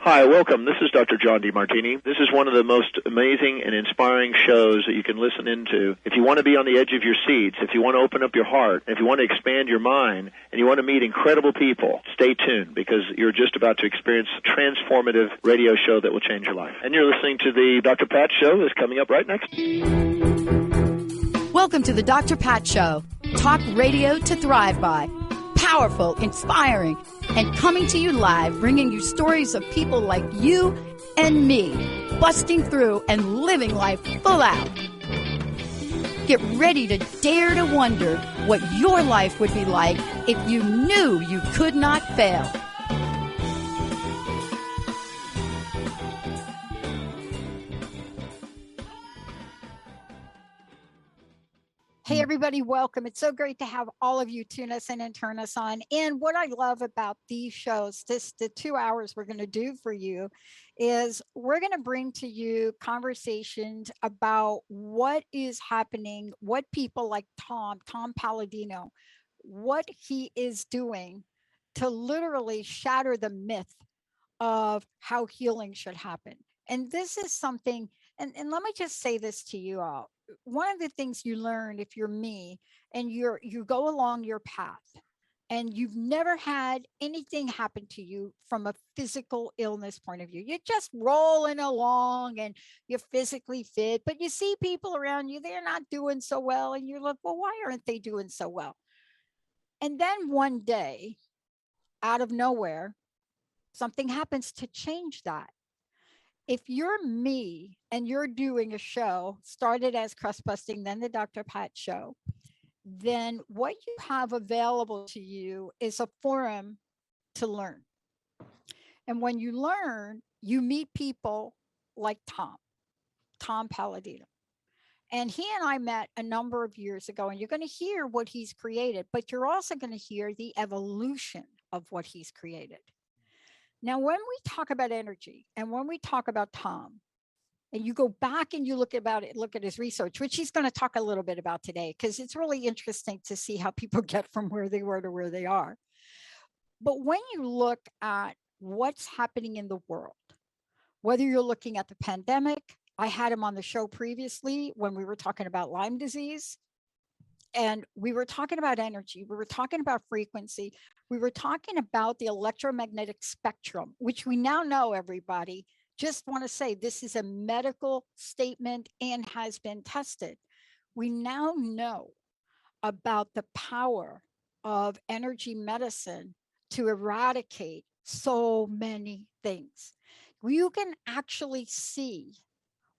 Hi, welcome. This is Dr. John DeMartini. This is one of the most amazing and inspiring shows that you can listen into. If you want to be on the edge of your seats, if you want to open up your heart, if you want to expand your mind, and you want to meet incredible people, stay tuned because you're just about to experience a transformative radio show that will change your life. And you're listening to the Dr. Pat Show that's coming up right next. Welcome to the Dr. Pat Show. Talk radio to thrive by. Powerful, inspiring, and coming to you live, bringing you stories of people like you and me, busting through and living life full out. Get ready to dare to wonder what your life would be like if you knew you could not fail. Hey, everybody, welcome. It's so great to have all of you tune us in and turn us on. And what I love about these shows, the 2 hours we're going to do for you, is we're going to bring to you conversations about what is happening, what people like Tom Paladino, what he is doing to literally shatter the myth of how healing should happen. And this is something, and let me just say this to you all. One of the things you learn if you're me and you go along your path and you've never had anything happen to you from a physical illness point of view, you're just rolling along and you're physically fit, but you see people around you, they're not doing so well. And you're like, well, why aren't they doing so well? And then one day, out of nowhere, something happens to change that. If you're me and you're doing a show, started as Crust Busting, then the Dr. Pat Show, then what you have available to you is a forum to learn. And when you learn, you meet people like Tom Paladino. And he and I met a number of years ago, and you're going to hear what he's created, but you're also going to hear the evolution of what he's created. Now, when we talk about energy and when we talk about Tom, and you go back and you look at his research, which he's going to talk a little bit about today, because it's really interesting to see how people get from where they were to where they are. But when you look at what's happening in the world, whether you're looking at the pandemic, I had him on the show previously when we were talking about Lyme disease. And we were talking about energy. We were talking about frequency. We were talking about the electromagnetic spectrum, which we now know, everybody. Just want to say this is a medical statement and has been tested. We now know about the power of energy medicine to eradicate so many things. You can actually see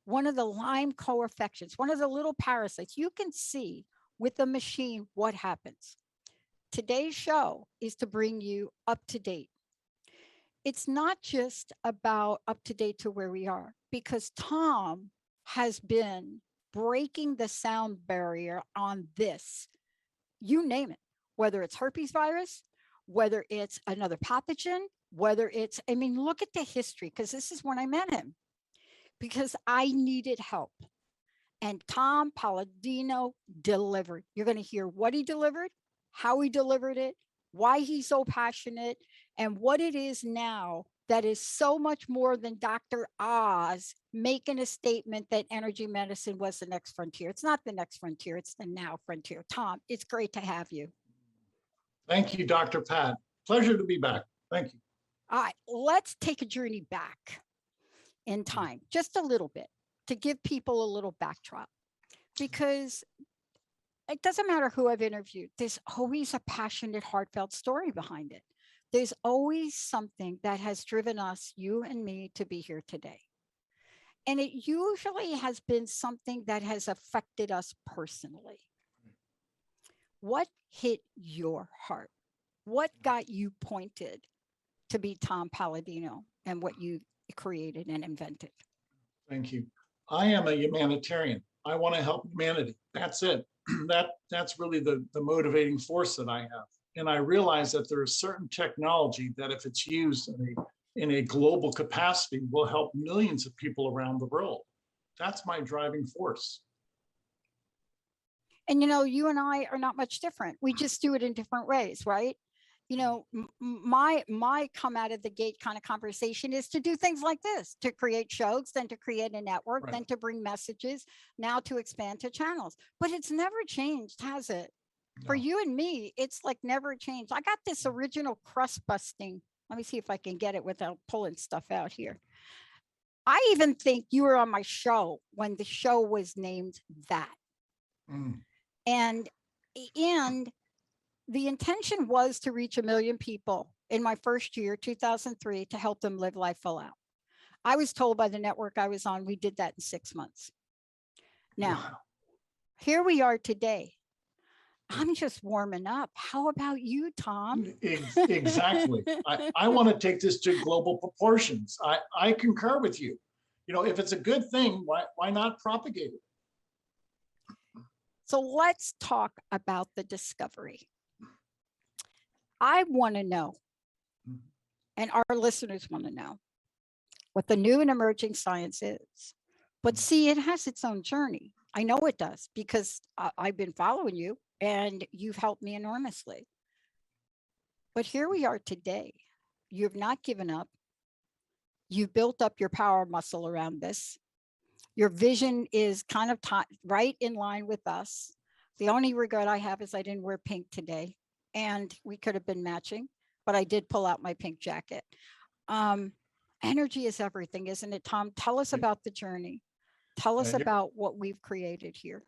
one of the Lyme co-infections, one of the little parasites, you can see with the machine what happens. Today's show is to bring you up to date. It's not just about up to date to where we are, because Tom has been breaking the sound barrier on this, you name it, whether it's herpes virus, whether it's another pathogen, whether it's, I mean, look at the history, because this is when I met him, because I needed help. And Tom Paladino delivered. You're going to hear what he delivered, how he delivered it, why he's so passionate, and what it is now that is so much more than Dr. Oz making a statement that energy medicine was the next frontier. It's not the next frontier, it's the now frontier. Tom, it's great to have you. Thank you, Dr. Pat. Pleasure to be back. Thank you. All right, let's take a journey back in time, just a little bit, to give people a little backdrop, because it doesn't matter who I've interviewed, there's always a passionate, heartfelt story behind it. There's always something that has driven us, you and me, to be here today. And it usually has been something that has affected us personally. What hit your heart? What got you pointed to be Tom Paladino and what you created and invented? Thank you. I am a humanitarian. I want to help humanity. That's it. That's really the motivating force that I have. And I realize that there is certain technology that if it's used in a global capacity will help millions of people around the world. That's my driving force. And, you and I are not much different. We just do it in different ways, right? My come out of the gate kind of conversation is to do things like this, to create shows, then to create a network, Right. then to bring messages, now to expand to channels. But it's never changed, has it? For No. you and me, it's like never changed. I got this original crust busting. Let me see if I can get it without pulling stuff out here. I even think you were on my show when the show was named that. Mm. And the intention was to reach 1 million people in my first year, 2003, to help them live life full out. I was told by the network I was on, we did that in 6 months. Now, Wow. here we are today. I'm just warming up. How about you, Tom? Exactly. I want to take this to global proportions. I concur with you. If it's a good thing, why not propagate it? So let's talk about the discovery. I want to know, and our listeners want to know, what the new and emerging science is. But see, it has its own journey. I know it does, because I've been following you and you've helped me enormously. But here we are today. You have not given up. You've built up your power muscle around this. Your vision is kind of right in line with us. The only regret I have is I didn't wear pink today, and we could have been matching, but I did pull out my pink jacket. Energy is everything, isn't it, Tom? Tell us about the journey. Tell us about what we've created here.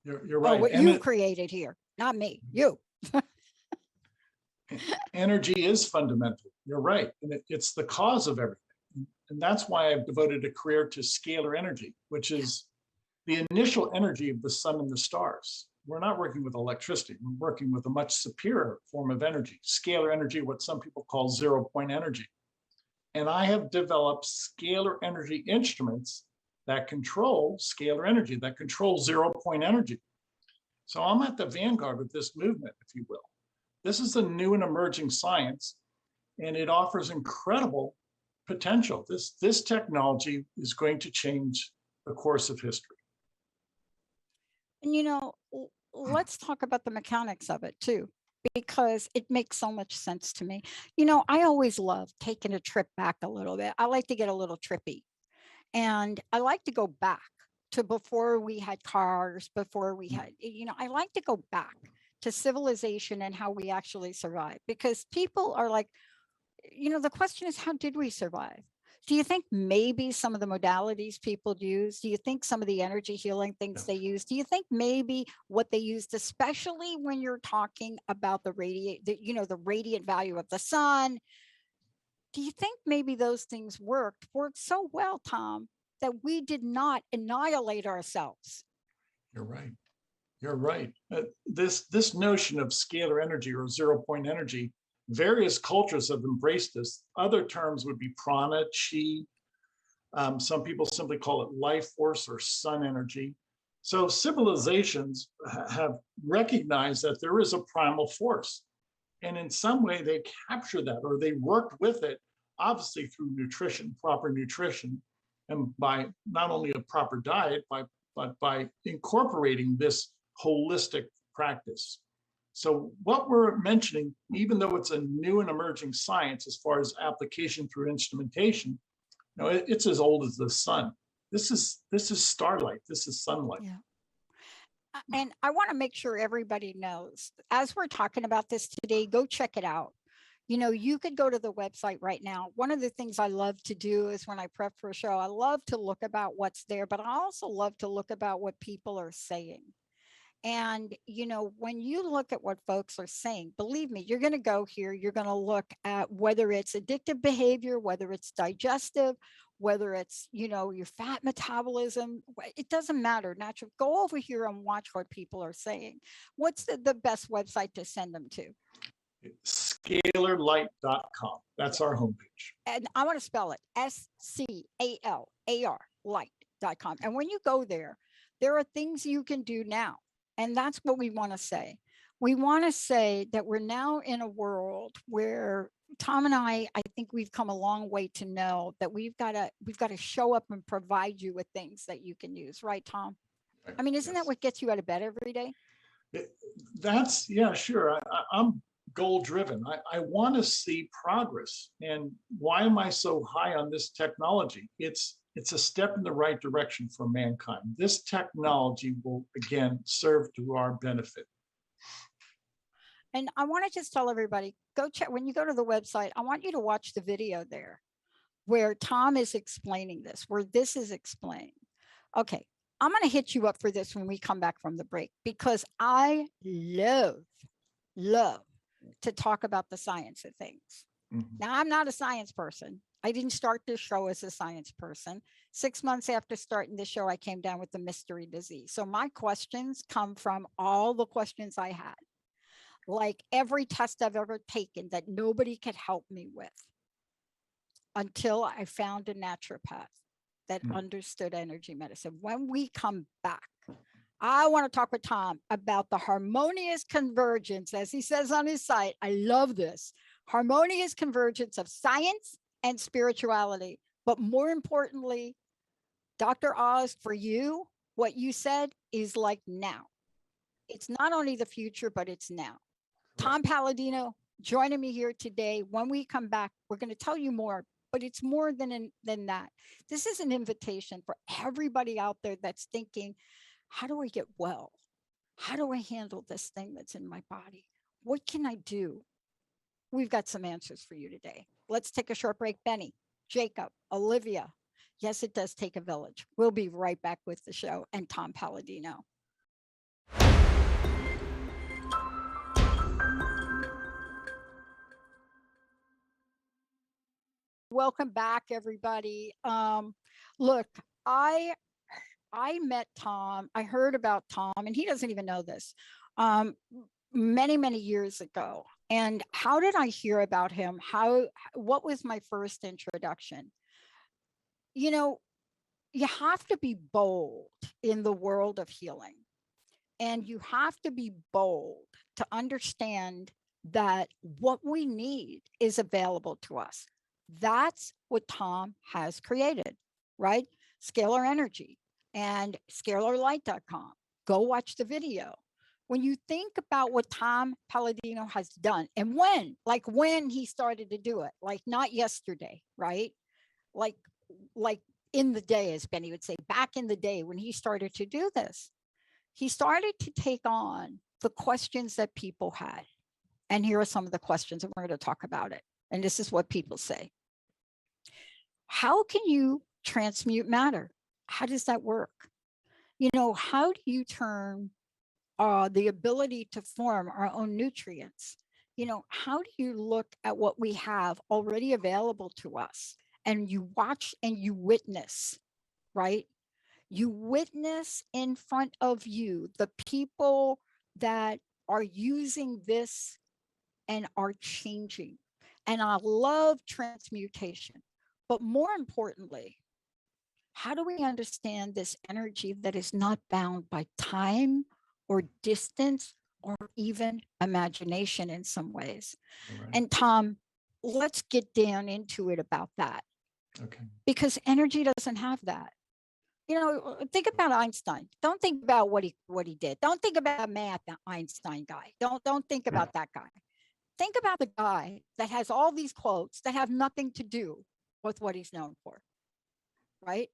You're right. Oh, what you've created here, not me, you. Energy is fundamental. You're right. And it's the cause of everything. And that's why I've devoted a career to scalar energy, which is the initial energy of the sun and the stars. We're not working with electricity. We're working with a much superior form of energy, scalar energy, what some people call 0-point energy. And I have developed scalar energy instruments that control scalar energy, that control 0-point energy. So I'm at the vanguard of this movement, if you will. This is a new and emerging science, and it offers incredible potential. This technology is going to change the course of history. And let's talk about the mechanics of it too, because it makes so much sense to me. I always love taking a trip back a little bit. I like to get a little trippy, and I like to go back to before we had cars, before we had, I like to go back to civilization and how we actually survived, because people are like, the question is, how did we survive? Do you think maybe some of the modalities people use? Do you think some of the energy healing things they use? Do you think maybe what they used, especially when you're talking about the radiant value of the sun? Do you think maybe those things worked so well, Tom, that we did not annihilate ourselves? You're right. You're right. This notion of scalar energy or 0-point energy, various cultures have embraced this. Other terms would be prana, chi. Some people simply call it life force or sun energy. So civilizations have recognized that there is a primal force. And in some way they capture that, or they worked with it, obviously through nutrition, proper nutrition, and by not only a proper diet, but by incorporating this holistic practice. So what we're mentioning, even though it's a new and emerging science as far as application through instrumentation, it's as old as the sun. This is starlight. This is sunlight. Yeah. And I want to make sure everybody knows, as we're talking about this today, go check it out. You could go to the website right now. One of the things I love to do is when I prep for a show, I love to look about what's there, but I also love to look about what people are saying. And, when you look at what folks are saying, believe me, you're going to go here, you're going to look at whether it's addictive behavior, whether it's digestive, whether it's, your fat metabolism, it doesn't matter. Natural, go over here and watch what people are saying. What's the best website to send them to? Scalarlight.com. That's our homepage. And I want to spell it SCALAR light.com. And when you go there are things you can do now. And that's what we want to say. We want to say that we're now in a world where Tom and I think we've come a long way to know that we've got to show up and provide you with things that you can use. Right, Tom? I mean, isn't that Yes. what gets you out of bed every day? That's, yeah, sure. I'm goal driven. I want to see progress. And why am I so high on this technology? It's a step in the right direction for mankind. This technology will, again, serve to our benefit. And I want to just tell everybody, go check, when you go to the website, I want you to watch the video there where Tom is explaining this, where this is explained. Okay, I'm going to hit you up for this when we come back from the break, because I love to talk about the science of things. Mhm. Now, I'm not a science person. I didn't start this show as a science person. 6 months after starting the show, I came down with the mystery disease. So my questions come from all the questions I had, like every test I've ever taken that nobody could help me with, until I found a naturopath that understood energy medicine. When we come back, I want to talk with Tom about the harmonious convergence, as he says on his site. I love this harmonious convergence of science and spirituality. But more importantly, Dr. Oz, for you, what you said is like now. It's not only the future, but it's now. Tom Paladino joining me here today. When we come back, we're going to tell you more, but it's more than that. This is an invitation for everybody out there that's thinking, how do I get well? How do I handle this thing that's in my body? What can I do? We've got some answers for you today. Let's take a short break. Benny, Jacob, Olivia. Yes, it does take a village. We'll be right back with the show and Tom Paladino. Welcome back, everybody. Look, I met Tom. I heard about Tom, and he doesn't even know this, many years ago. And how did I hear about him? What was my first introduction? You know, you have to be bold in the world of healing, and you have to be bold to understand that what we need is available to us. That's what Tom has created, right? Scalar energy and scalarlight.com. Go watch the video. When you think about what Tom Paladino has done, and when he started to do it, like not yesterday, right? Like in the day, as Benny would say, back in the day when he started to do this, he started to take on the questions that people had. And here are some of the questions, and we're going to talk about it. And this is what people say. How can you transmute matter? How does that work? You know, how do you turn the ability to form our own nutrients? You know, how do you look at what we have already available to us, and you watch and you witness, right? You witness in front of you the people that are using this and are changing. And I love transmutation. But more importantly, how do we understand this energy that is not bound by time or distance or even imagination in some ways? Right. And Tom, let's get down into it about that. Okay. Because energy doesn't have that. You know, think about Einstein. Don't think about what he did. Don't think about math, the Einstein guy. Don't think about that guy. Think about the guy that has all these quotes that have nothing to do with what he's known for, right?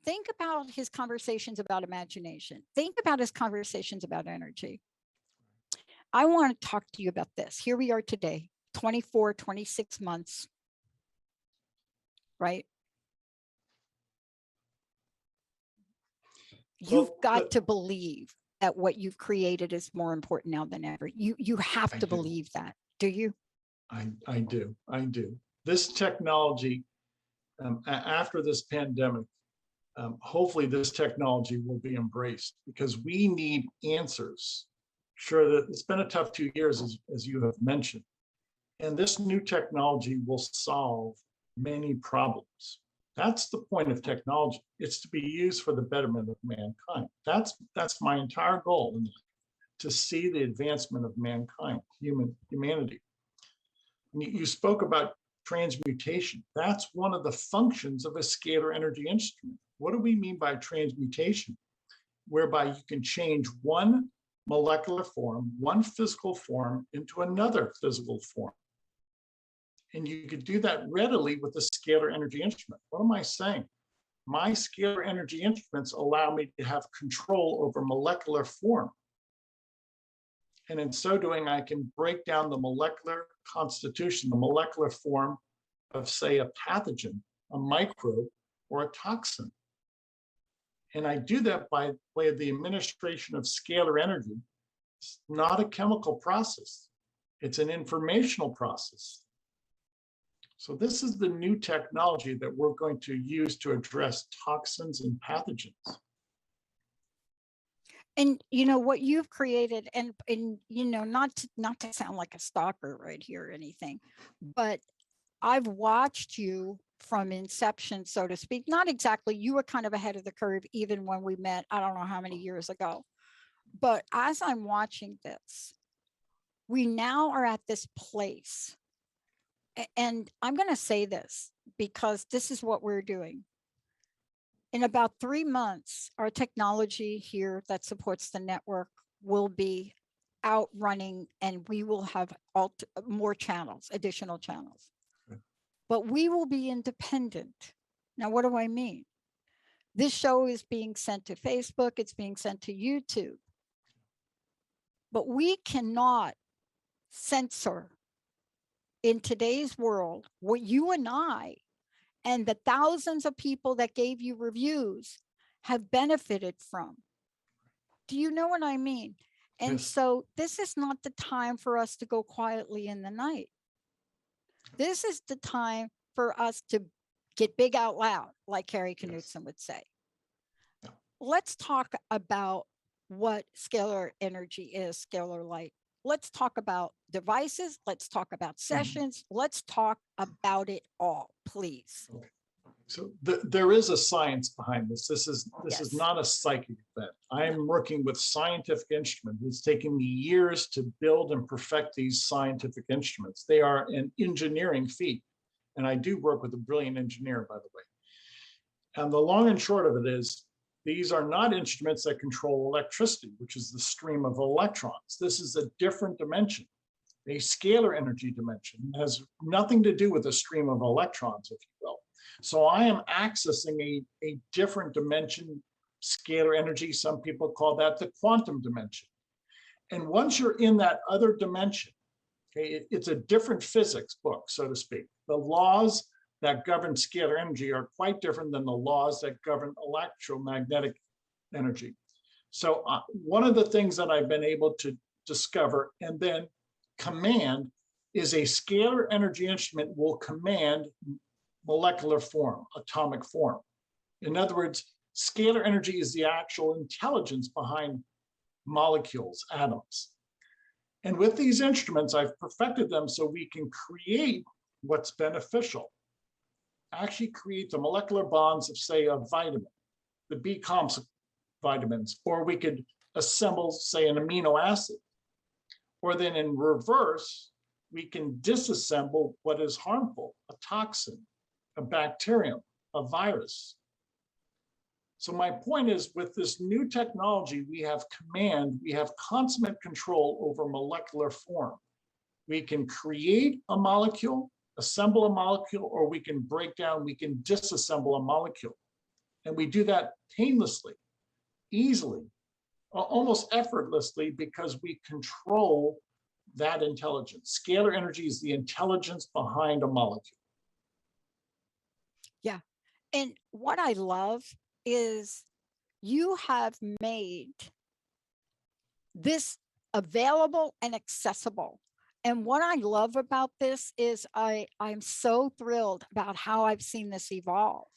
Think about his conversations about imagination. Think about his conversations about energy. I want to talk to you about this. Here we are today, 24, 26 months, right? You've got to believe that what you've created is more important now than ever. You have to believe that. Do you? I do. This technology, after this pandemic, hopefully this technology will be embraced, because we need answers. Sure, that it's been a tough 2 years, as you have mentioned, and this new technology will solve many problems. That's the point of technology. It's to be used for the betterment of mankind. That's my entire goal in life, to see the advancement of mankind, humanity. You spoke about transmutation. That's one of the functions of a scalar energy instrument. What do we mean by transmutation? whereby you can change one molecular form, one physical form into another physical form. And you could do that readily with a scalar energy instrument. What am I saying? My scalar energy instruments allow me to have control over molecular form. And in so doing, I can break down the molecular constitution, the molecular form of, say, a pathogen, a microbe, or a toxin. And I do that by way of the administration of scalar energy. It's not a chemical process. It's an informational process. So this is the new technology that we're going to use to address toxins and pathogens. And you know what you've created, and you know, not to sound like a stalker right here or anything, but I've watched you from inception, so to speak. Not exactly, you were kind of ahead of the curve even when we met, I don't know how many years ago. But as I'm watching this, we now are at this place. And I'm going to say this because this is what we're doing. In about 3 months, our technology here that supports the network will be out running, and we will have more channels, additional channels. Okay. But we will be independent. Now, what do I mean? This show is being sent to Facebook, it's being sent to YouTube. But we cannot censor in today's world what you and I and the thousands of people that gave you reviews have benefited from. Do you know what I mean? And yes. So this is not the time for us to go quietly in the night. This is the time for us to get big out loud, like Carrie Knudsen would say. Yeah. Let's talk about what scalar energy is, scalar light. Let's talk about devices. Let's talk about sessions. Let's talk about it all, please. Okay. So there is a science behind this. This is not a psychic event. I am working with scientific instruments. It's taken me years to build and perfect these scientific instruments. They are an engineering feat. And I do work with a brilliant engineer, by the way. And the long and short of it is, these are not instruments that control electricity, which is the stream of electrons. This is a different dimension, a scalar energy dimension. It has nothing to do with a stream of electrons, if you will. So I am accessing a different dimension, scalar energy. Some people call that the quantum dimension. And once you're in that other dimension, okay, it's a different physics book, so to speak. The laws that govern scalar energy are quite different than the laws that govern electromagnetic energy. So one of the things that I've been able to discover and then command is a scalar energy instrument will command molecular form, atomic form. In other words, scalar energy is the actual intelligence behind molecules, atoms. And with these instruments, I've perfected them so we can create what's beneficial. Actually create the molecular bonds of, say, a vitamin, the B vitamins, or we could assemble, say, an amino acid. Or then in reverse, we can disassemble what is harmful, a toxin, a bacterium, a virus. So my point is, with this new technology, we have command, we have consummate control over molecular form. We can create a molecule, assemble a molecule, or we can break down, we can disassemble a molecule. And we do that painlessly, easily, almost effortlessly, because we control that intelligence. Scalar energy is the intelligence behind a molecule. Yeah. And what I love is you have made this available and accessible. And what I love about this is I'm so thrilled about how I've seen this evolve.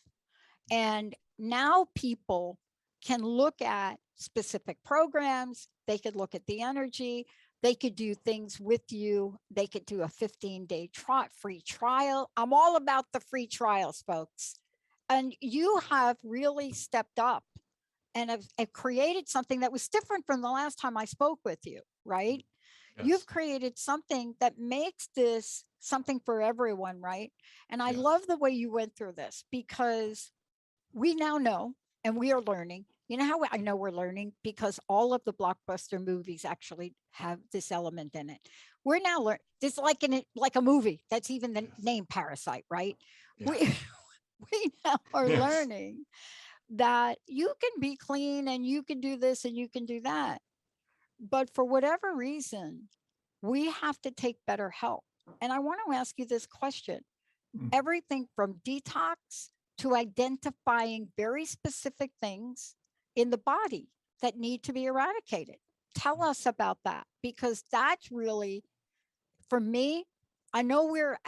And now people can look at specific programs, they could look at the energy, they could do things with you, they could do a 15-day free trial. I'm all about the free trials, folks. And you have really stepped up and have created something that was different from the last time I spoke with you, right? Yes. You've created something that makes this something for everyone, right? And I love the way you went through this, because we now know and we are learning. You know how I know we're learning? Because all of the blockbuster movies actually have this element in it. We're now learning this like a movie. That's even the name Parasite, right? Yeah. We now are Yes. learning that you can be clean and you can do this and you can do that. But for whatever reason, we have to take better help. And I want to ask you this question. Everything from detox to identifying very specific things in the body that need to be eradicated. Tell us about that, because that's really, for me, I know we're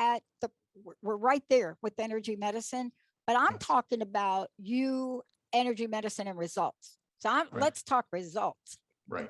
right there with energy medicine, but I'm Yes. talking about energy medicine and results. So let's talk results. Right.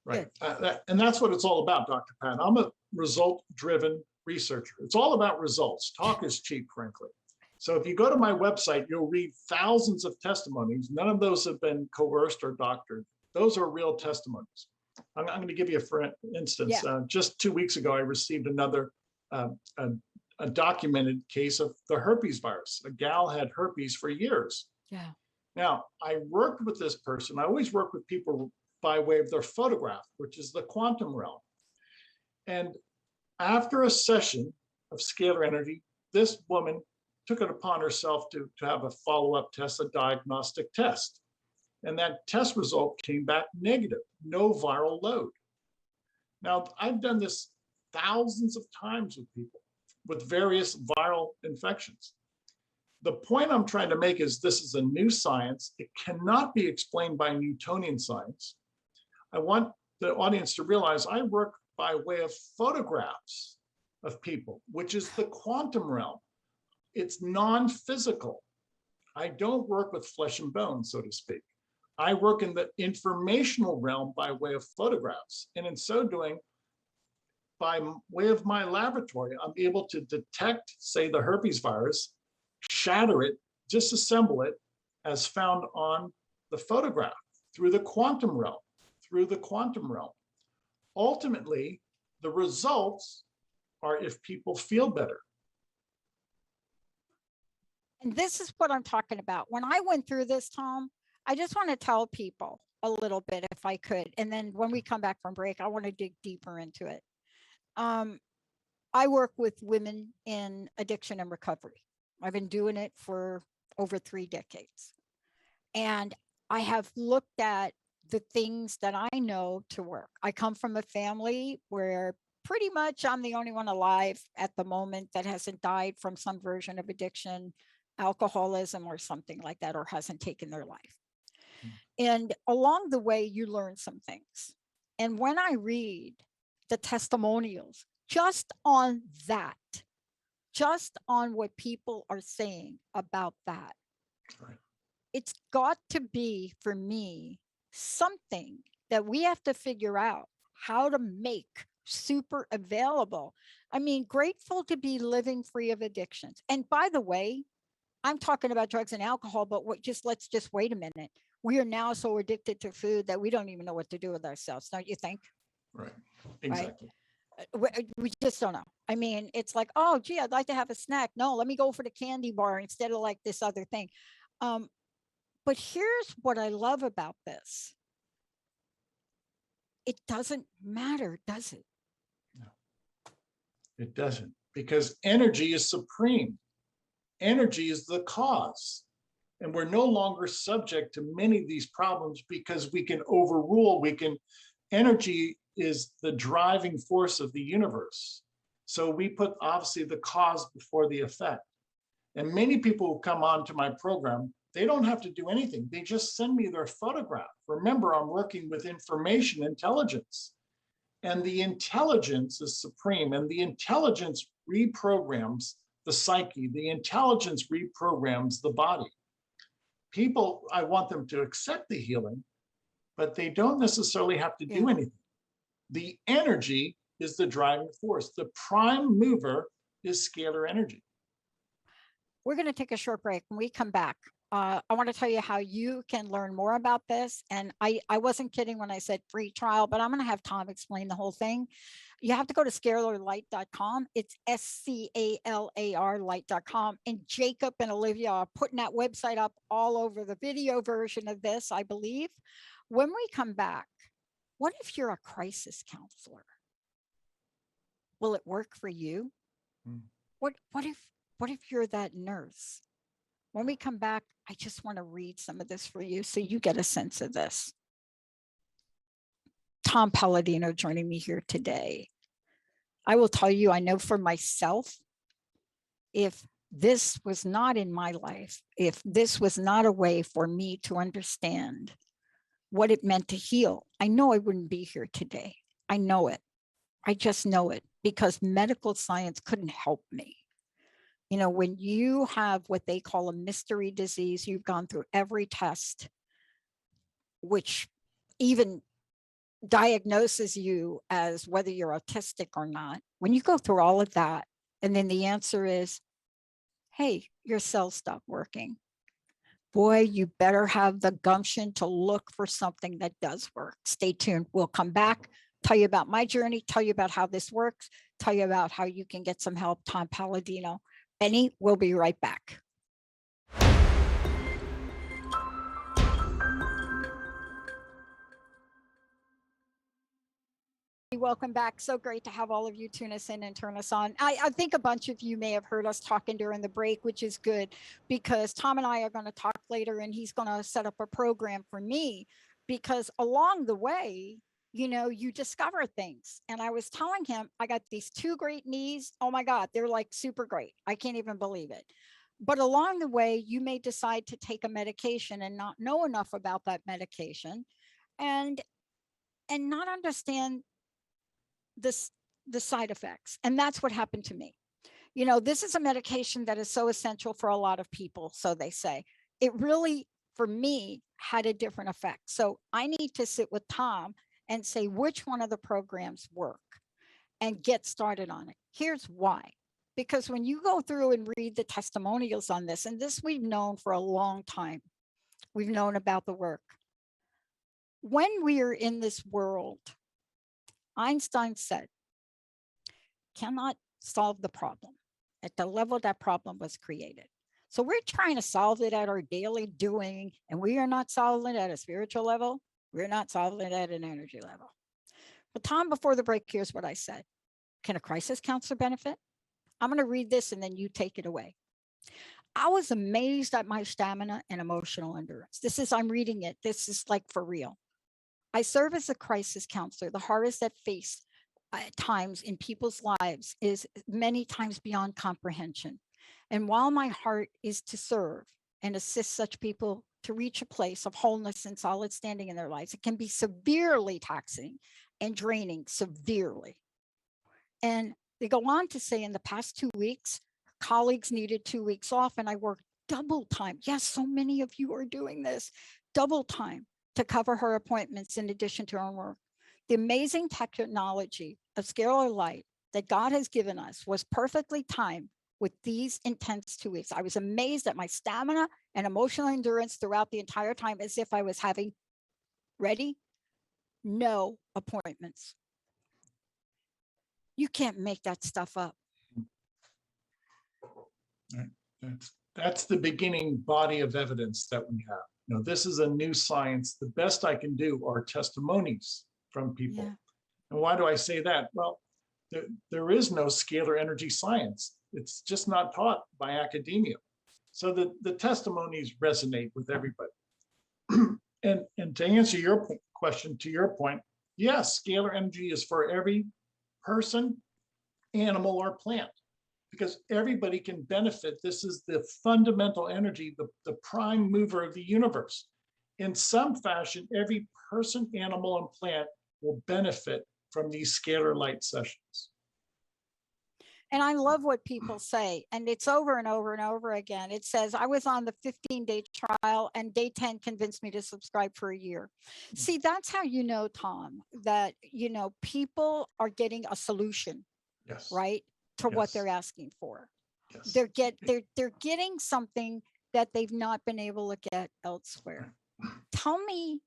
And that's what it's all about, Dr. Pat. I'm a result-driven researcher. It's all about results. Talk is cheap, frankly. So if you go to my website, you'll read thousands of testimonies. None of those have been coerced or doctored. Those are real testimonies. I'm going to give you, for instance, just 2 weeks ago, I received another a documented case of the herpes virus. A gal had herpes for years. Yeah. Now, I worked with this person. I always work with people by way of their photograph, which is the quantum realm. And after a session of scalar energy, this woman took it upon herself to have a follow-up test, a diagnostic test. And that test result came back negative, no viral load. Now, I've done this thousands of times with people with various viral infections. The point I'm trying to make is this is a new science. It cannot be explained by Newtonian science. I want the audience to realize I work by way of photographs of people, which is the quantum realm. It's non-physical. I don't work with flesh and bone, so to speak. I work in the informational realm by way of photographs. And in so doing, by way of my laboratory, I'm able to detect, say, the herpes virus, shatter it, disassemble it as found on the photograph through the quantum realm, Ultimately, the results are if people feel better. And this is what I'm talking about. When I went through this, Tom, I just want to tell people a little bit if I could. And then when we come back from break, I want to dig deeper into it. I work with women in addiction and recovery. I've been doing it for over 3 decades. And I have looked at the things that I know to work. I come from a family where pretty much I'm the only one alive at the moment that hasn't died from some version of addiction, alcoholism, or something like that, or hasn't taken their life. And along the way, you learn some things. And when I read the testimonials, just on that, just on what people are saying about that, Right. It's got to be, for me, something that we have to figure out how to make super available. I mean, grateful to be living free of addictions. And by the way, I'm talking about drugs and alcohol, but let's just wait a minute. We are now so addicted to food that we don't even know what to do with ourselves, don't you think? Right, exactly. We just don't know. I mean, it's like, oh, gee, I'd like to have a snack. No, let me go for the candy bar instead of like this other thing. But here's what I love about this. It doesn't matter, does it? No, it doesn't, because energy is supreme. Energy is the cause. And we're no longer subject to many of these problems because we can overrule, energy is the driving force of the universe. So we put obviously the cause before the effect. And many people who come on to my program, they don't have to do anything. They just send me their photograph. Remember, I'm working with information intelligence. And the intelligence is supreme. And the intelligence reprograms the psyche. The intelligence reprograms the body. People, I want them to accept the healing, but they don't necessarily have to do anything. The energy is the driving force. The prime mover is scalar energy. We're going to take a short break. When we come back, I want to tell you how you can learn more about this. And I wasn't kidding when I said free trial, but I'm going to have Tom explain the whole thing. You have to go to scalarlight.com. It's SCALAR light.com. And Jacob and Olivia are putting that website up all over the video version of this, I believe. When we come back, what if you're a crisis counselor? Will it work for you? What if you're that nurse? When we come back, I just want to read some of this for you so you get a sense of this. Tom Paladino joining me here today. I will tell you, I know for myself, if this was not in my life, if this was not a way for me to understand what it meant to heal, I know I wouldn't be here today. I know it. I just know it because medical science couldn't help me. You know, when you have what they call a mystery disease, you've gone through every test, which even diagnoses you as whether you're autistic or not. When you go through all of that, and then the answer is, hey, your cells stop working. Boy, you better have the gumption to look for something that does work. Stay tuned. We'll come back, tell you about my journey, tell you about how this works, tell you about how you can get some help. Tom Paladino. Benny, we'll be right back. Welcome back. So great to have all of you tune us in and turn us on. I think a bunch of you may have heard us talking during the break, which is good because Tom and I are going to talk later and he's going to set up a program for me because along the way, you know, you discover things. And I was telling him, I got these 2 great knees. Oh my God, they're like super great. I can't even believe it. But along the way, you may decide to take a medication and not know enough about that medication and not understand the side effects. And that's what happened to me. You know, this is a medication that is so essential for a lot of people. So they say it really, for me, had a different effect. So I need to sit with Tom and say which one of the programs work and get started on it. Here's why. Because when you go through and read the testimonials on this, and this we've known for a long time, we've known about the work. When we are in this world, Einstein said, cannot solve the problem at the level that problem was created. So we're trying to solve it at our daily doing, and we are not solving it at a spiritual level. We're not solving it at an energy level. But Tom, before the break, here's what I said. Can a crisis counselor benefit? I'm going to read this and then you take it away. I was amazed at my stamina and emotional endurance. I'm reading it. This is like for real. I serve as a crisis counselor. The hardest that face at times in people's lives is many times beyond comprehension. And while my heart is to serve and assist such people to reach a place of wholeness and solid standing in their lives, it can be severely taxing and draining severely. And they go on to say in the past 2 weeks, colleagues needed 2 weeks off and I worked double time. Yes, so many of you are doing this, double time to cover her appointments in addition to her work. The amazing technology of Scalar Light that God has given us was perfectly timed with these intense 2 weeks. I was amazed at my stamina and emotional endurance throughout the entire time, as if I was having, ready, no appointments. You can't make that stuff up. That's the beginning body of evidence that we have. You know, this is a new science. The best I can do are testimonies from people. Yeah. And why do I say that? Well, there is no scalar energy science. It's just not taught by academia. So the testimonies resonate with everybody. and to answer your question, to your point, yes, scalar energy is for every person, animal, or plant, because everybody can benefit. This is the fundamental energy, the prime mover of the universe. In some fashion, every person, animal, and plant will benefit from these scalar light sessions. And I love what people say, and it's over and over and over again. It says, I was on the 15-day trial and day 10 convinced me to subscribe for a year. See, that's how you know, Tom, that, you know, people are getting a solution, yes, right, to yes, what they're asking for. Yes. They're getting something that they've not been able to get elsewhere. Tell me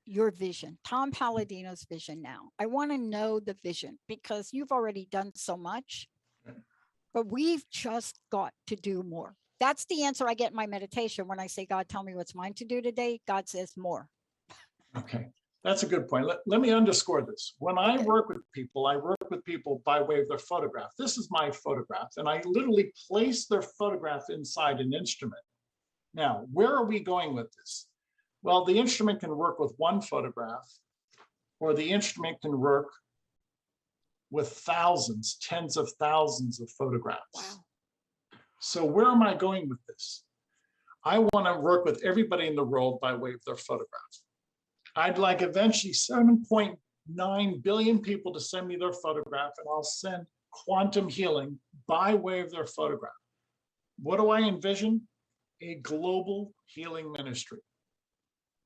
your vision, Tom Paladino's vision now. I want to know the vision because you've already done so much, but we've just got to do more. That's the answer I get in my meditation when I say, God, tell me what's mine to do today. God says more. Okay, that's a good point. Let me underscore this. When I work with people, I work with people by way of their photograph. This is my photograph, and I literally place their photograph inside an instrument. Now, where are we going with this? Well, the instrument can work with one photograph, or the instrument can work with thousands, tens of thousands of photographs. Wow. So where am I going with this? I want to work with everybody in the world by way of their photograph. I'd like eventually 7.9 billion people to send me their photograph, and I'll send quantum healing by way of their photograph. What do I envision? A global healing ministry.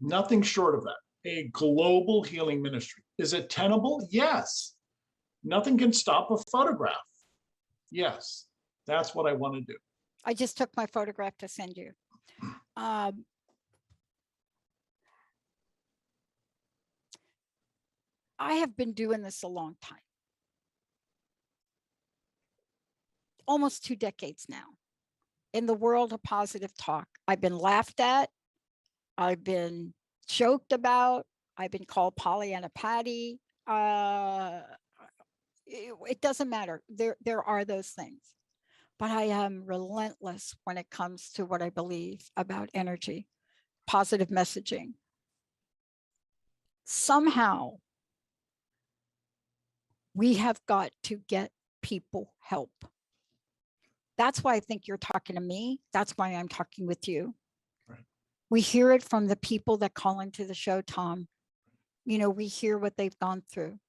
Nothing short of that. A global healing ministry. Is it tenable? Yes. Nothing can stop a photograph. Yes. That's what I want to do. I just took my photograph to send you. I have been doing this a long time. Almost 2 decades now. In the world of positive talk, I've been laughed at. I've been joked about. I've been called Pollyanna Patty. It doesn't matter. There are those things. But I am relentless when it comes to what I believe about energy, positive messaging. Somehow, we have got to get people help. That's why I think you're talking to me. That's why I'm talking with you. Right. We hear it from the people that call into the show, Tom. You know, we hear what they've gone through.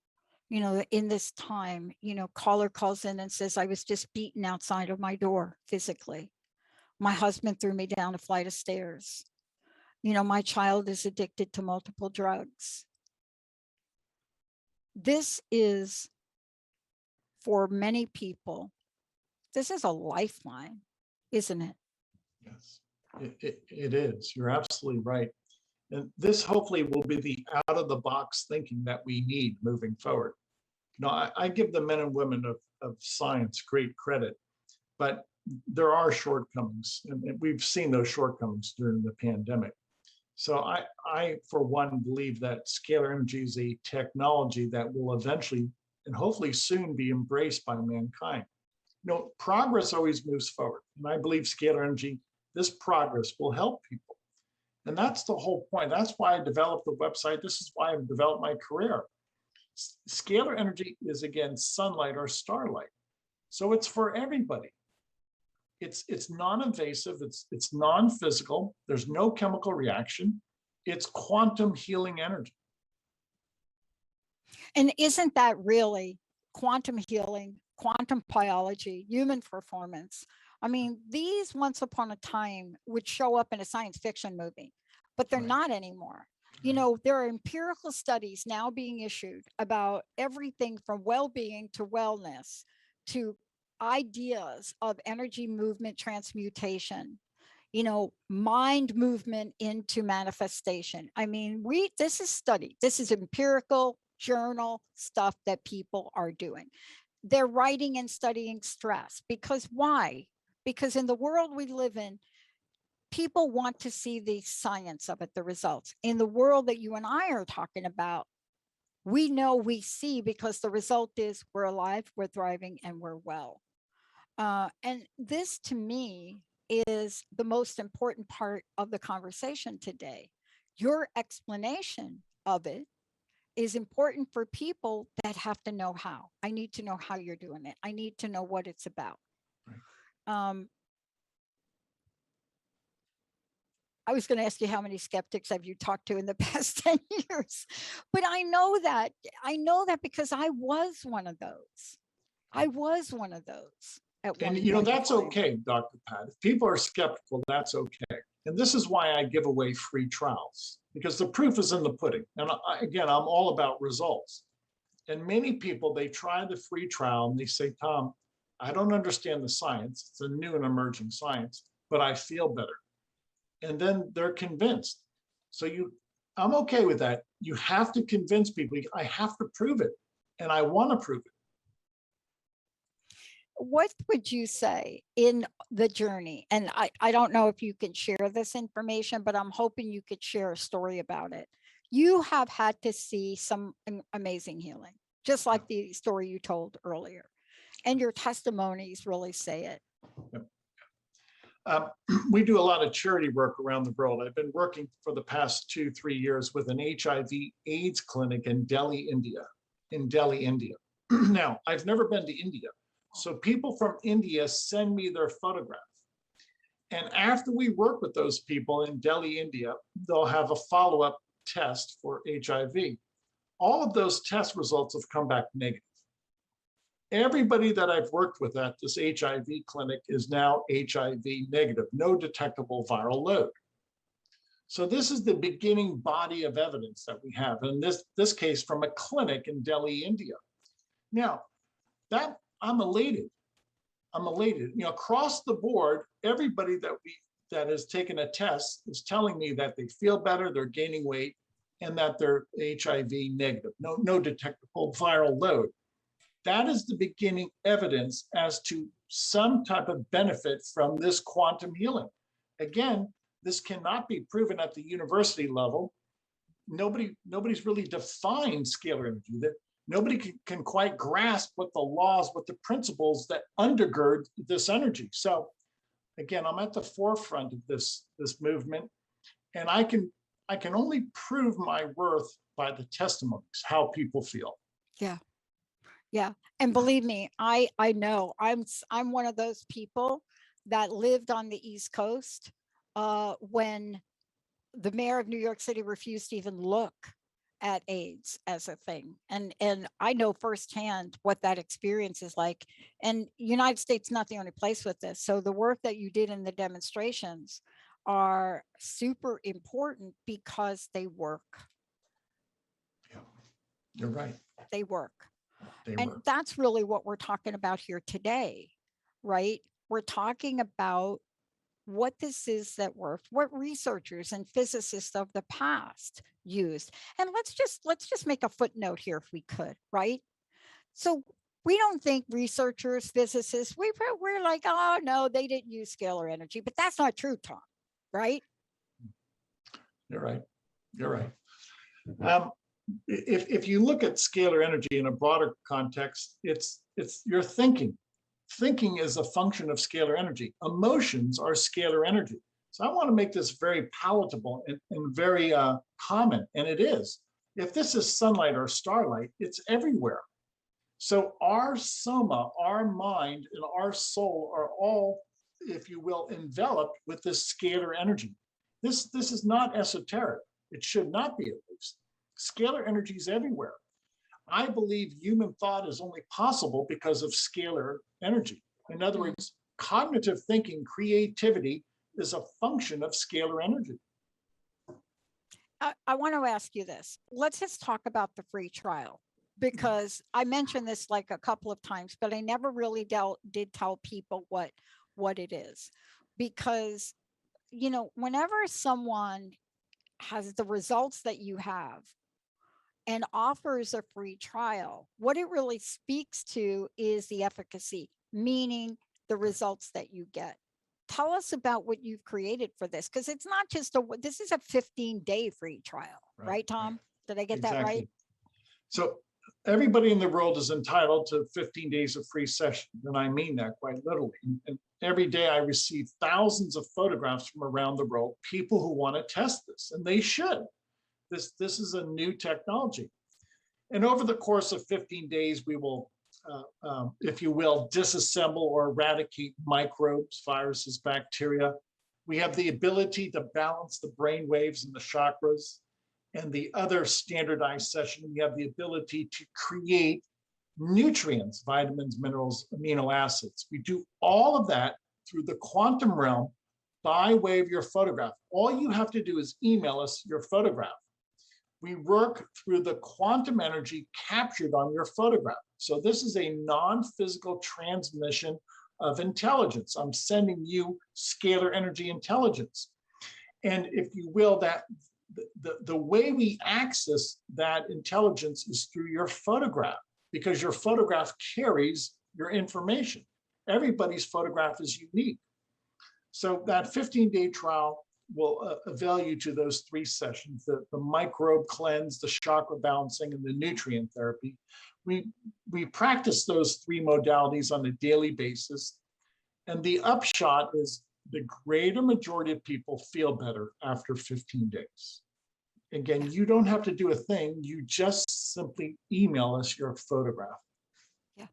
You know, in this time, you know, caller calls in and says, I was just beaten outside of my door physically. My husband threw me down a flight of stairs. You know, my child is addicted to multiple drugs. This is, for many people, this is a lifeline, isn't it? Yes, it is. You're absolutely right. And this hopefully will be the out of the box thinking that we need moving forward. You know, I give the men and women of science great credit, but there are shortcomings, and we've seen those shortcomings during the pandemic. So I, for one, believe that scalar energy is a technology that will eventually and hopefully soon be embraced by mankind. You know, progress always moves forward. And I believe scalar energy, this progress will help people. And that's the whole point. That's why I developed the website. This is why I've developed my career. Scalar energy is, again, sunlight or starlight. So it's for everybody. It's non-invasive, it's non-physical, there's no chemical reaction. It's quantum healing energy. And isn't that really quantum healing, quantum biology, human performance? I mean, these once upon a time would show up in a science fiction movie, but they're not anymore. You know, there are empirical studies now being issued about everything from well-being to wellness to ideas of energy movement transmutation, you know, mind movement into manifestation. I mean, this is studied. This is empirical journal stuff that people are doing. They're writing and studying stress because why? Because in the world we live in, people want to see the science of it, the results. In the world that you and I are talking about, we know we see because the result is we're alive, we're thriving, and we're well. And this to me is the most important part of the conversation today. Your explanation of it is important for people that have to know how. I need to know how you're doing it. I need to know what it's about. I was going to ask you how many skeptics have you talked to in the past 10 years, but I know that because I was one of those. And you know, that's okay, Dr. Pat. If people are skeptical, that's okay. And this is why I give away free trials, because the proof is in the pudding. And again, I'm all about results. And many people, they try the free trial and they say, Tom, I don't understand the science. It's a new and emerging science, but I feel better. and then they're convinced. So I'm okay with that. You have to convince people. I have to prove it, and I want to prove it. What would you say in the journey? And I don't know if you can share this information, but I'm hoping you could share a story about it. You have had to see some amazing healing, just like the story you told earlier. And your testimonies really say it. We do a lot of charity work around the world. I've been working for the past 2-3 years with an HIV/AIDS clinic in Delhi, India. Now, I've never been to India. So people from India send me their photograph. And after we work with those people in Delhi, India, they'll have a follow-up test for HIV. All of those test results have come back negative. Everybody that I've worked with at this HIV clinic is now HIV negative, no detectable viral load. So this is the beginning body of evidence that we have, in this case from a clinic in Delhi, India. Now, that I'm elated. Across the board, everybody that has taken a test is telling me that they feel better, they're gaining weight, and that they're HIV negative, no detectable viral load. That is the beginning evidence as to some type of benefit from this quantum healing. Again, this cannot be proven at the university level. Nobody's really defined scalar energy. That nobody can quite grasp what the laws, what the principles that undergird this energy. So again, I'm at the forefront of this movement, and I can only prove my worth by the testimonies, how people feel. Yeah. And believe me, I know I'm one of those people that lived on the East Coast when the mayor of New York City refused to even look at AIDS as a thing. And I know firsthand what that experience is like. And United States not the only place with this. So the work that you did in the demonstrations are super important because they work. Yeah, you're right. They work. And that's really what we're talking about here today, right? We're talking about what this is that worked, what researchers and physicists of the past used. And let's just make a footnote here if we could, right? So we don't think researchers, physicists, we're like, oh no, they didn't use scalar energy, but that's not true, Tom, right? You're right. If you look at scalar energy in a broader context, it's your thinking. Thinking is a function of scalar energy. Emotions are scalar energy. So I want to make this very palatable and very common, and it is. If this is sunlight or starlight, it's everywhere. So our soma, our mind, and our soul are all, if you will, enveloped with this scalar energy. This is not esoteric. It should not be, at least. Scalar energy is everywhere. I believe human thought is only possible because of scalar energy. In other words, cognitive thinking, creativity is a function of scalar energy. I want to ask you this. Let's just talk about the free trial, because I mentioned this like a couple of times, but I never really did tell people what it is. Because, whenever someone has the results that you have and offers a free trial, what it really speaks to is the efficacy, meaning the results that you get. Tell us about what you've created for this, because it's not just this is a 15-day free trial, right, Tom? Did I get that right? So everybody in the world is entitled to 15 days of free sessions, and I mean that quite literally. And every day I receive thousands of photographs from around the world, people who want to test this, and they should. This is a new technology. And over the course of 15 days, we will, if you will, disassemble or eradicate microbes, viruses, bacteria. We have the ability to balance the brain waves and the chakras. And the other standardized session, we have the ability to create nutrients, vitamins, minerals, amino acids. We do all of that through the quantum realm by way of your photograph. All you have to do is email us your photograph. We work through the quantum energy captured on your photograph. So this is a non-physical transmission of intelligence. I'm sending you scalar energy intelligence. And if you will, that the way we access that intelligence is through your photograph, because your photograph carries your information. Everybody's photograph is unique. So that 15-day trial will avail you to those 3 sessions, the microbe cleanse, the chakra balancing, and the nutrient therapy. We practice those 3 modalities on a daily basis. And the upshot is the greater majority of people feel better after 15 days. Again, you don't have to do a thing. You just simply email us your photograph. Yeah.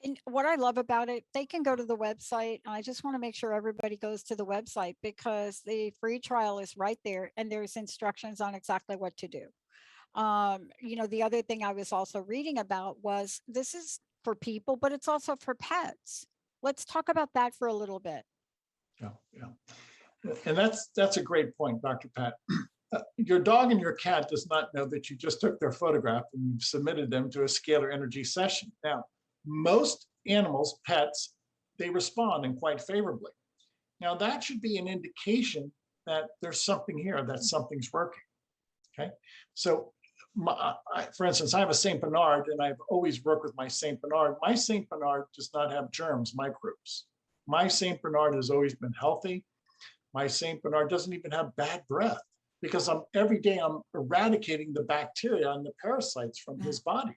And what I love about it, they can go to the website. I just want to make sure everybody goes to the website because the free trial is right there and there's instructions on exactly what to do. The other thing I was also reading about was this is for people, but it's also for pets. Let's talk about that for a little bit. Yeah. And that's a great point, Dr. Pat. Your dog and your cat does not know that you just took their photograph and you've submitted them to a scalar energy session. Now, most animals, pets, they respond and quite favorably. Now, that should be an indication that there's something here, that something's working. Okay. So, for instance, I have a St. Bernard and I've always worked with my St. Bernard. My St. Bernard does not have germs, microbes. My St. Bernard has always been healthy. My St. Bernard doesn't even have bad breath because every day I'm eradicating the bacteria and the parasites from his body.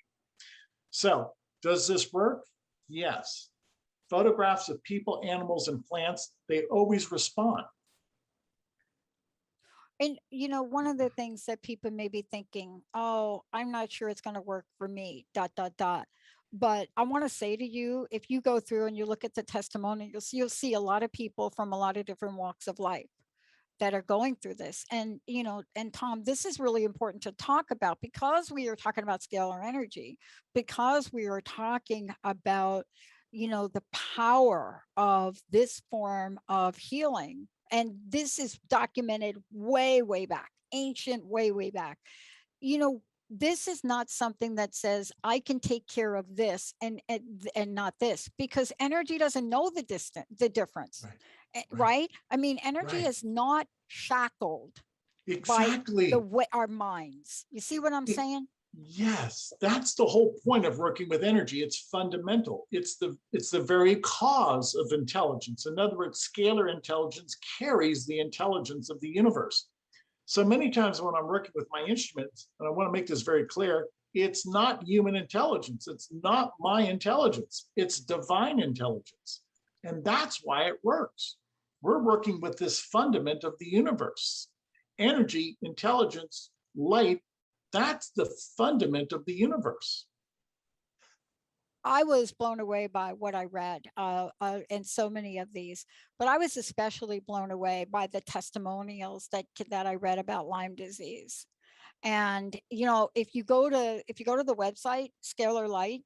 So does this work? Yes. Photographs of people, animals, and plants, they always respond. And, one of the things that people may be thinking, oh, I'm not sure it's going to work for me, ... But I want to say to you, if you go through and you look at the testimonials, you'll see a lot of people from a lot of different walks of life that are going through this. And, and Tom, this is really important to talk about because we are talking about scalar energy, because we are talking about, the power of this form of healing. And this is documented way, way back, ancient, way, way back. This is not something that says I can take care of this and not this, because energy doesn't know the difference. Right? I mean, energy is not shackled exactly by the way our minds. You see what I'm saying? Yes, that's the whole point of working with energy. It's fundamental. It's the very cause of intelligence. In other words, scalar intelligence carries the intelligence of the universe. So many times when I'm working with my instruments, and I want to make this very clear, it's not human intelligence. It's not my intelligence. It's divine intelligence. And that's why it works. We're working with this fundament of the universe. Energy, intelligence, light, that's the fundament of the universe. I was blown away by what I read in so many of these, but I was especially blown away by the testimonials that I read about Lyme disease. And if you go to the website Scalar Light,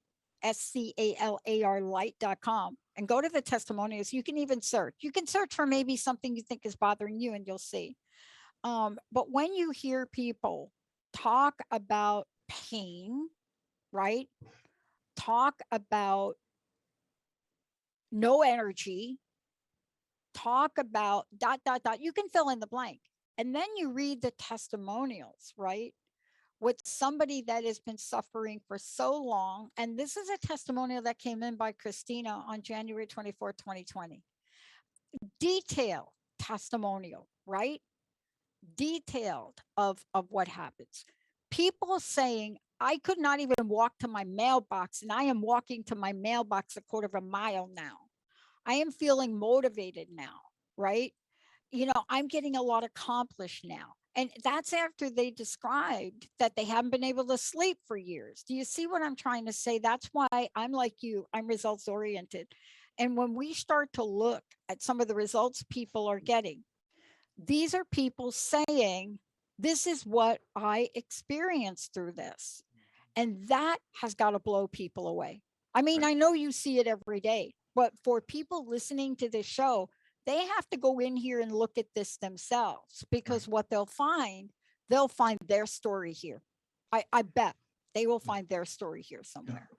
SCALAR light.com, and go to the testimonials, you can even search. You can search for maybe something you think is bothering you, and you'll see. But when you hear people talk about pain, right? Talk about no energy, talk about ... You can fill in the blank. And then you read the testimonials, right? With somebody that has been suffering for so long. And this is a testimonial that came in by Christina on January 24, 2020. Detailed testimonial, right? Detailed of what happens. People saying, I could not even walk to my mailbox, and I am walking to my mailbox a quarter of a mile now. I am feeling motivated now, right? I'm getting a lot accomplished now. And that's after they described that they haven't been able to sleep for years. Do you see what I'm trying to say? That's why I'm like you, I'm results oriented. And when we start to look at some of the results people are getting, these are people saying, this is what I experienced through this. And that has got to blow people away. I mean, I know you see it every day, but for people listening to this show, they have to go in here and look at this themselves, because what they'll find their story here. I bet they will find their story here somewhere.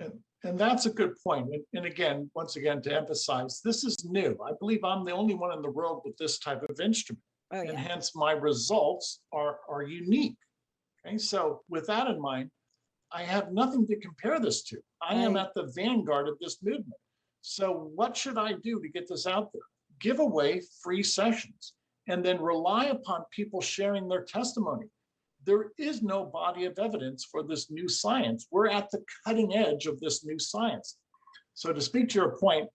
And that's a good point. And again, once again, to emphasize, this is new. I believe I'm the only one in the world with this type of instrument. Oh, yeah. And hence my results are unique. Okay, so with that in mind, I have nothing to compare this to. I am at the vanguard of this movement. So what should I do to get this out there? Give away free sessions and then rely upon people sharing their testimony. There is no body of evidence for this new science. We're at the cutting edge of this new science. So to speak to your point,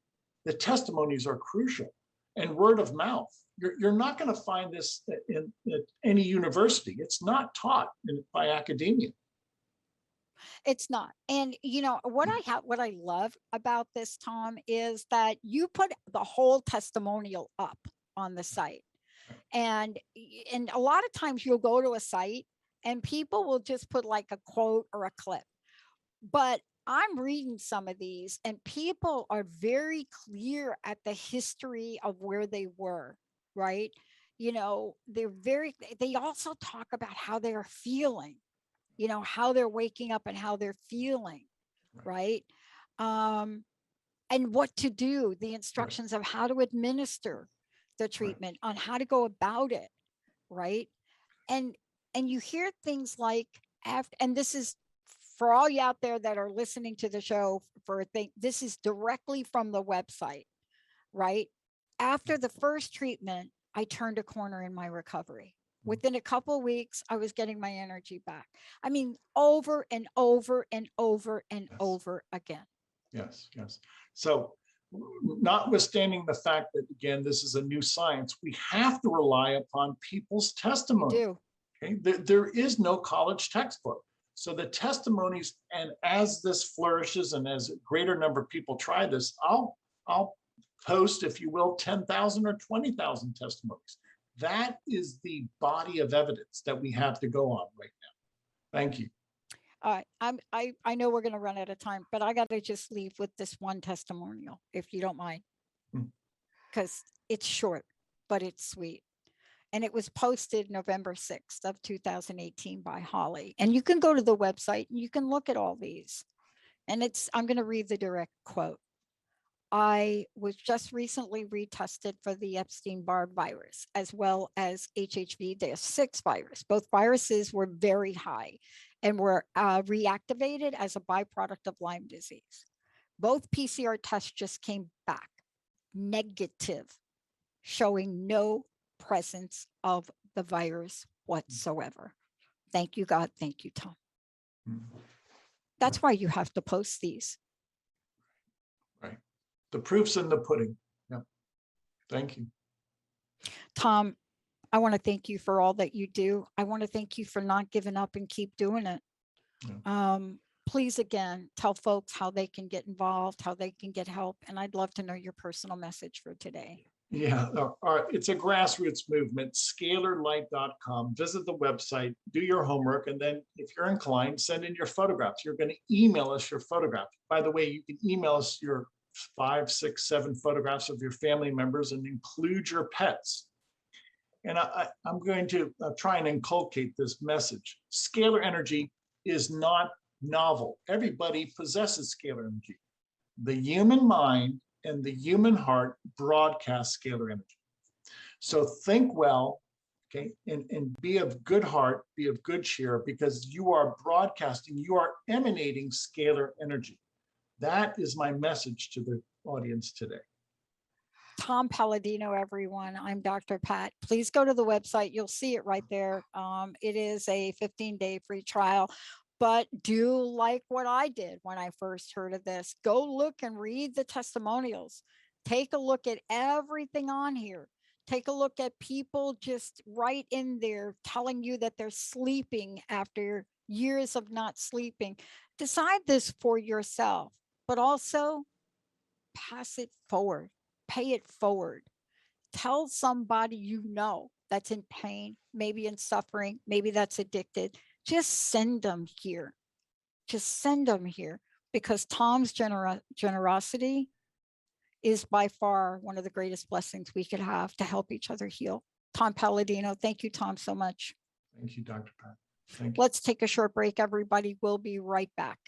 the testimonies are crucial, and word of mouth. You're not going to find this in any university. It's not taught by academia. It's not. And you know what I love about this, Tom, is that you put the whole testimonial up on the site. And a lot of times you'll go to a site and people will just put like a quote or a clip. But I'm reading some of these and people are very clear at the history of where they were, right? You know, they also talk about how they're feeling, you know, how they're waking up and how they're feeling, right? And what to do, the instructions of how to administer the treatment, on how to go about it, right? And you hear things like, and this is for all you out there that are listening to the show for a thing, this is directly from the website, right? After the first treatment, I turned a corner in my recovery. Within a couple of weeks, I was getting my energy back. I mean, over and over and over and over again. Yes. So notwithstanding the fact that, again, this is a new science, we have to rely upon people's testimony. We do. Okay? There is no college textbook. So the testimonies, and as this flourishes and as a greater number of people try this, I'll post, if you will, 10,000 or 20,000 testimonies. That is the body of evidence that we have to go on right now. Thank you. I know we're going to run out of time, but I got to just leave with this one testimonial, if you don't mind, because it's short, but it's sweet. And it was posted November 6th of 2018 by Holly. And you can go to the website and you can look at all these. And I'm going to read the direct quote. I was just recently retested for the Epstein-Barr virus, as well as HHV-6 virus. Both viruses were very high and were reactivated as a byproduct of Lyme disease. Both PCR tests just came back negative, showing no presence of the virus whatsoever. Thank you, God. Thank you, Tom. That's why you have to post these. Right. The proof's in the pudding. Yeah. Thank you. Tom, I want to thank you for all that you do. I want to thank you for not giving up and keep doing it. Yeah. Please, again, tell folks how they can get involved, how they can get help. And I'd love to know your personal message for today. Yeah, it's a grassroots movement, scalarlight.com. Visit the website, do your homework, and then if you're inclined, send in your photographs. You're going to email us your photograph. By the way, you can email us your 5, 6, 7 photographs of your family members and include your pets. And I'm going to try and inculcate this message. Scalar energy is not novel. Everybody possesses scalar energy. The human mind and the human heart broadcast scalar energy. So think well, okay, and be of good heart, be of good cheer, because you are broadcasting, you are emanating scalar energy. That is my message to the audience today. Tom Paladino, everyone. I'm Dr. Pat. Please go to the website. You'll see it right there. It is a 15-day free trial. But do like what I did when I first heard of this. Go look and read the testimonials. Take a look at everything on here. Take a look at people just right in there telling you that they're sleeping after years of not sleeping. Decide this for yourself, but also pass it forward. Pay it forward. Tell somebody you know that's in pain, maybe in suffering, maybe that's addicted. Just send them here. Just send them here, because Tom's generosity is by far one of the greatest blessings we could have to help each other heal. Tom Paladino, thank you, Tom, so much. Thank you, Dr. Pat. Thank you. Let's take a short break, everybody. We'll be right back.